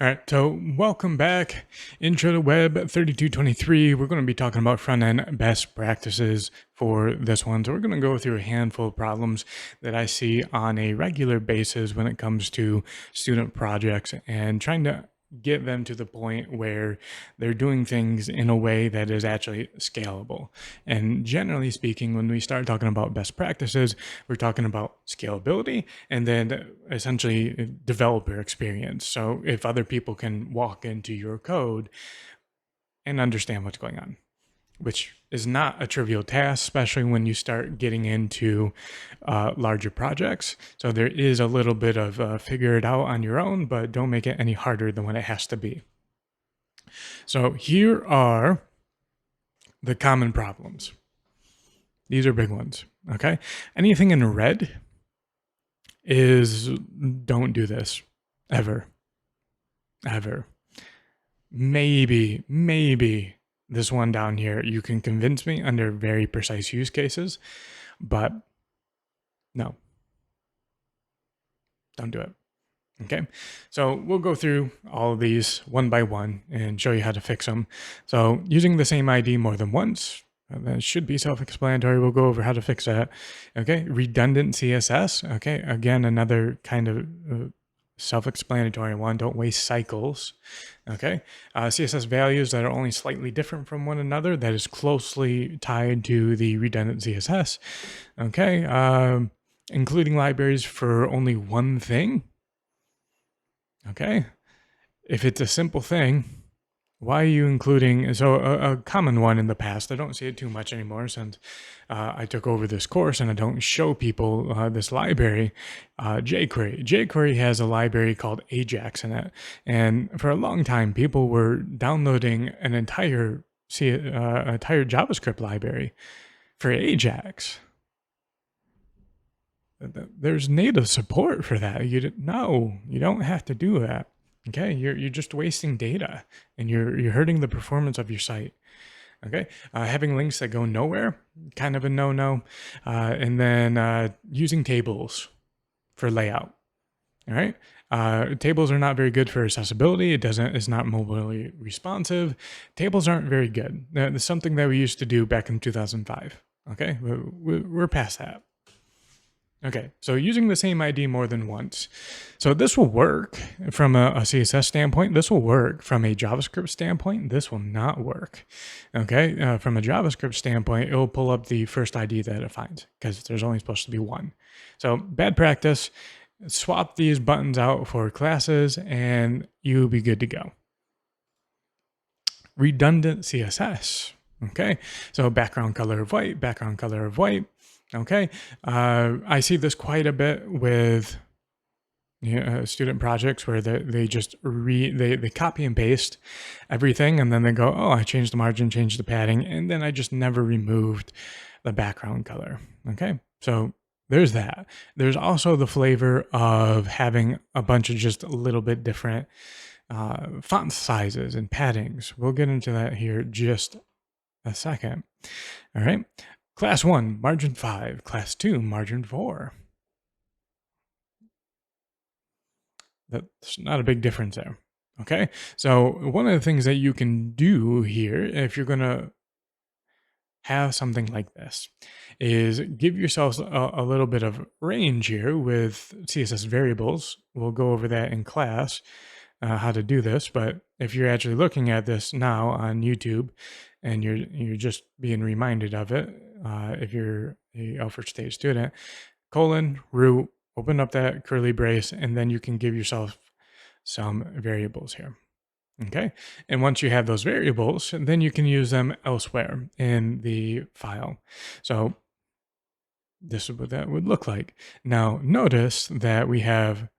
All right, so welcome back. Intro to Web 3223. We're going to be talking about front end best practices for this one. So, we're going to go through a handful of problems that I see on a regular basis when it comes to student projects and trying to get them to the point where they're doing things in a way that is actually scalable. And generally speaking, when we start talking about best practices, we're talking about scalability and then essentially developer experience. So if other people can walk into your code and understand what's going on, which is not a trivial task, especially when you start getting into larger projects. So there is a little bit of figure it out on your own, but don't make it any harder than what it has to be. So here are the common problems. These are big ones, okay? Anything in red is don't do this ever. Maybe this one down here, you can convince me under very precise use cases, but no, don't do it. Okay, so we'll go through all of these one by one and show you how to fix them. So using the same ID more than once, that should be self-explanatory. We'll go over how to fix that. Okay, redundant CSS. Okay, again, another kind of self-explanatory one. Don't waste cycles. Okay, CSS values that are only slightly different from one another, that is closely tied to the redundant CSS. Okay, including libraries for only one thing. Okay, if it's a simple thing, why are you including? So a common one in the past, I don't see it too much anymore since I took over this course and I don't show people this library, jQuery. jQuery has a library called Ajax in it. And for a long time, people were downloading an entire JavaScript library for Ajax. There's native support for that. You don't have to do that. Okay, you're just wasting data and you're hurting the performance of your site. Okay, having links that go nowhere, kind of a no-no. And then using tables for layout. All right, tables are not very good for accessibility. It's not mobilely responsive. Tables aren't very good. That's something that we used to do back in 2005. Okay, we're past that. Okay, so using the same ID more than once. So this will work from a CSS standpoint. This will work from a JavaScript standpoint. This will not work. Okay, from a JavaScript standpoint, it will pull up the first ID that it finds because there's only supposed to be one. So bad practice, swap these buttons out for classes and you'll be good to go. Redundant CSS. Okay, so background color of white, background color of white. Okay, I see this quite a bit with student projects where they just they copy and paste everything and then they go, oh, I changed the margin, changed the padding, and then I just never removed the background color. Okay, so there's that. There's also the flavor of having a bunch of just a little bit different font sizes and paddings. We'll get into that here just a second. All right. Class 1, margin 5. Class 2, margin 4. That's not a big difference there. Okay, so one of the things that you can do here, if you're going to have something like this, is give yourselves a little bit of range here with CSS variables. We'll go over that in class, how to do this. But if you're actually looking at this now on YouTube and you're just being reminded of it, if you're a Alfred State student, colon, root, open up that curly brace, and then you can give yourself some variables here. Okay, and once you have those variables, then you can use them elsewhere in the file. So this is what that would look like. Now, notice that we have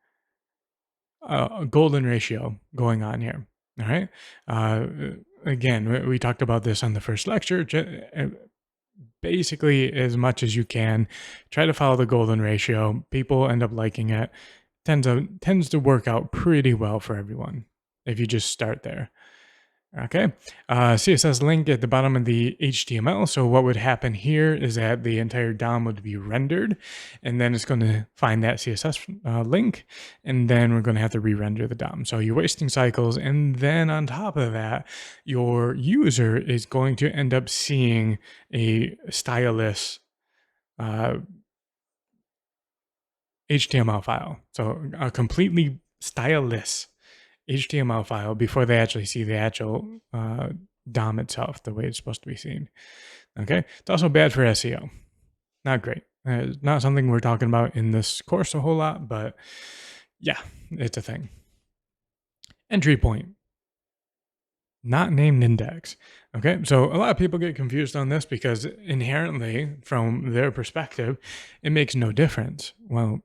a golden ratio going on here. All right. Again, we talked about this on the first lecture. Basically, as much as you can, try to follow the golden ratio. People end up liking it. Tends to work out pretty well for everyone if you just start there. Okay, CSS link at the bottom of the HTML. So what would happen here is that the entire DOM would be rendered, and then it's going to find that CSS link, and then we're going to have to re-render the DOM. So you're wasting cycles, and then on top of that, your user is going to end up seeing a styleless HTML file. So a completely styleless HTML file before they actually see the actual DOM itself, the way it's supposed to be seen. Okay, it's also bad for SEO. Not great. Not something we're talking about in this course a whole lot, but yeah, it's a thing. Entry point. Not named index. Okay, so a lot of people get confused on this because inherently, from their perspective, it makes no difference. Well,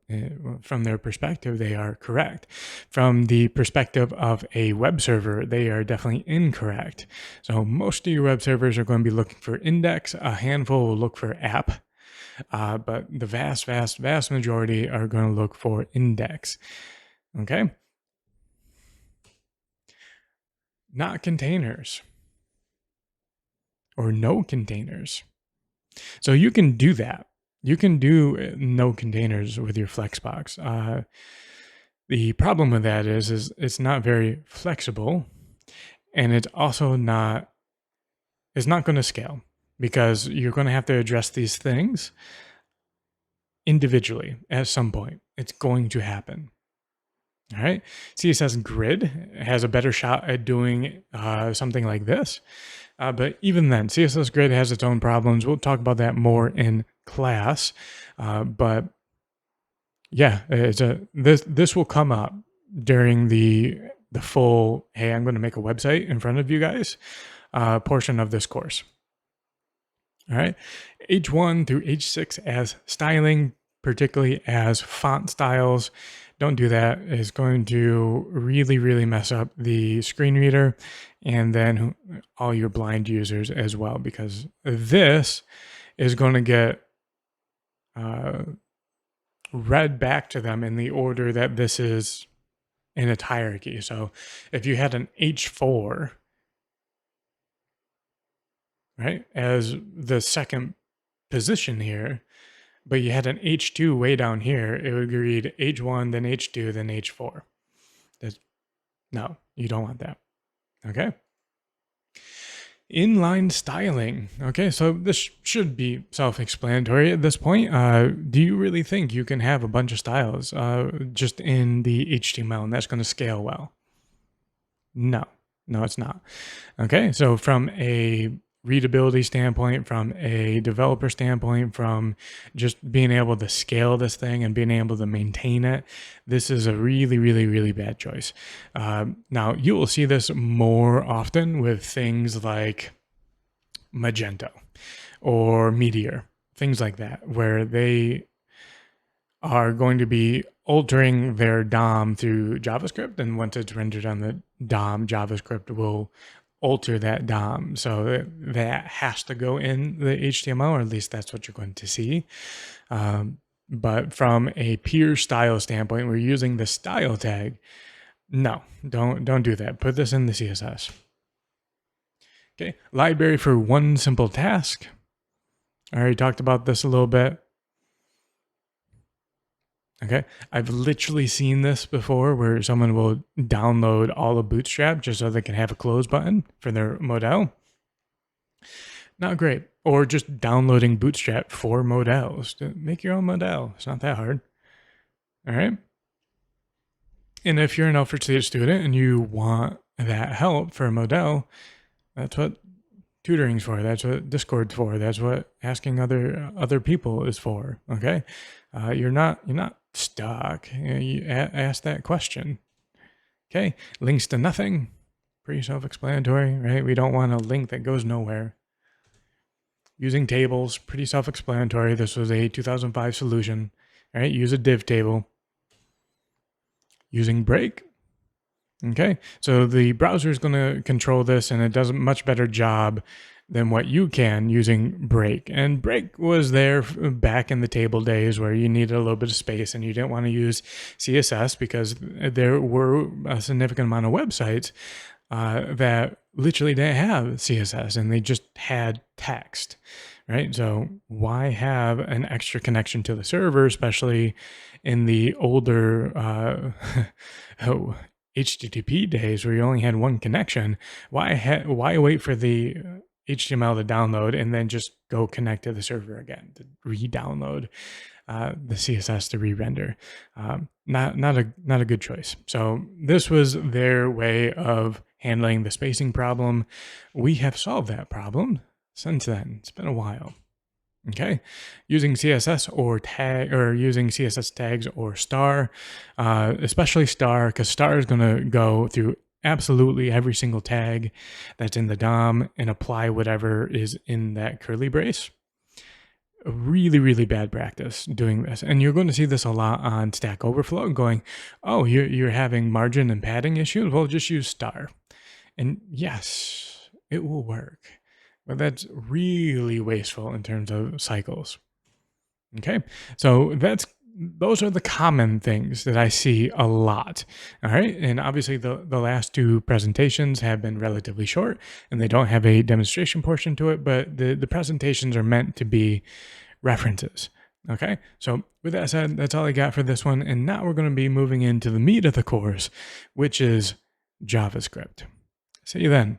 from their perspective, they are correct. From the perspective of a web server, they are definitely incorrect. So most of your web servers are going to be looking for index. A handful will look for app, but the vast majority are going to look for index. Okay. Not containers or no containers. So you can do that. You can do no containers with your Flexbox. The problem with that is it's not very flexible, and it's also not going to scale because you're going to have to address these things individually at some point. It's going to happen. All right, CSS Grid has a better shot at doing something like this. But even then, CSS Grid has its own problems. We'll talk about that more in class. But yeah, this will come up during the full, hey, I'm going to make a website in front of you guys portion of this course. All right, H1 through H6 as styling, particularly as font styles. Don't do that. It's going to really mess up the screen reader and then all your blind users as well, because this is going to get read back to them in the order that this is in its hierarchy. So if you had an H4, right, as the second position here, but you had an H2 way down here, it would read H1, then H2, then H4. No, you don't want that. Okay. Inline styling. Okay, so this should be self-explanatory at this point. Do you really think you can have a bunch of styles just in the HTML and that's going to scale well? No, it's not. Okay, so from a readability standpoint, from a developer standpoint, from just being able to scale this thing and being able to maintain it, this is a really bad choice. Now, you will see this more often with things like Magento or Meteor, things like that, where they are going to be altering their DOM through JavaScript, and once it's rendered on the DOM, JavaScript will alter that DOM. So that has to go in the HTML, or at least that's what you're going to see. But from a pure style standpoint, we're using the style tag. No, don't do that. Put this in the CSS. Okay, library for one simple task. I already talked about this a little bit. Okay, I've literally seen this before where someone will download all of Bootstrap just so they can have a close button for their modal. Not great. Or just downloading Bootstrap for modals. Make your own modal. It's not that hard. All right. And if you're an Alfred State student and you want that help for a modal, that's what tutoring's for. That's what Discord's for. That's what asking other people is for. Okay, you're not stuck. You ask that question. Okay, links to nothing. Pretty self-explanatory, right? We don't want a link that goes nowhere. Using tables, pretty self-explanatory. This was a 2005 solution. Right? Use a div table. Using break. Okay, so the browser is going to control this, and it does a much better job than what you can using break. And break was there back in the table days where you needed a little bit of space and you didn't want to use CSS because there were a significant amount of websites that literally didn't have CSS and they just had text, right? So why have an extra connection to the server, especially in the older oh, HTTP days where you only had one connection? Why wait for the HTML to download and then just go connect to the server again to re-download the CSS to re-render? Not a good choice. So this was their way of handling the spacing problem. We have solved that problem since then. It's been a while. Okay, using CSS or tag or using CSS tags or star, especially star, because star is going to go through absolutely every single tag that's in the DOM and apply whatever is in that curly brace. A really, really bad practice doing this. And you're going to see this a lot on Stack Overflow going, oh, you're having margin and padding issues. Well, just use star. And yes, it will work. But that's really wasteful in terms of cycles. Okay, so those are the common things that I see a lot. All right, and obviously the last two presentations have been relatively short and they don't have a demonstration portion to it, but the presentations are meant to be references. Okay, so with that said, that's all I got for this one, and now we're going to be moving into the meat of the course, which is JavaScript. See you then.